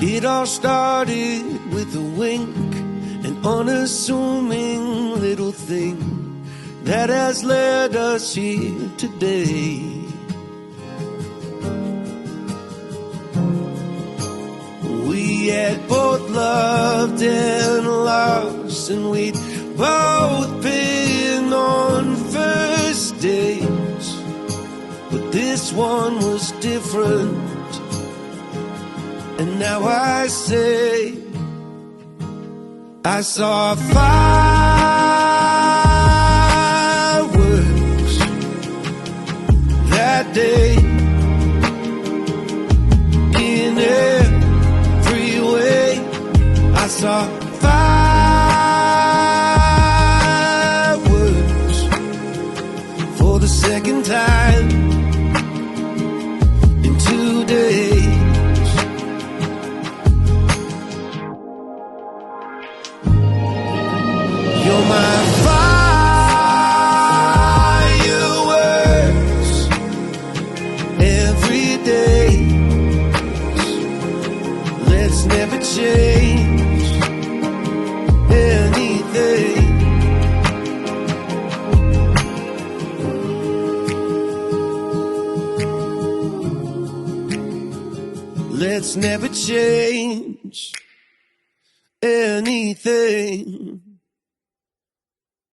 It all started with a wink, an unassuming little thing that has led us here today. We had both loved and lost, and we'd both been on first dates, but this one was different. And now I say, I saw fireworks that day in every way. I saw fireworks for the second time in 2 days. You're my fireworks every day. Let's never change anything. Let's never change anything.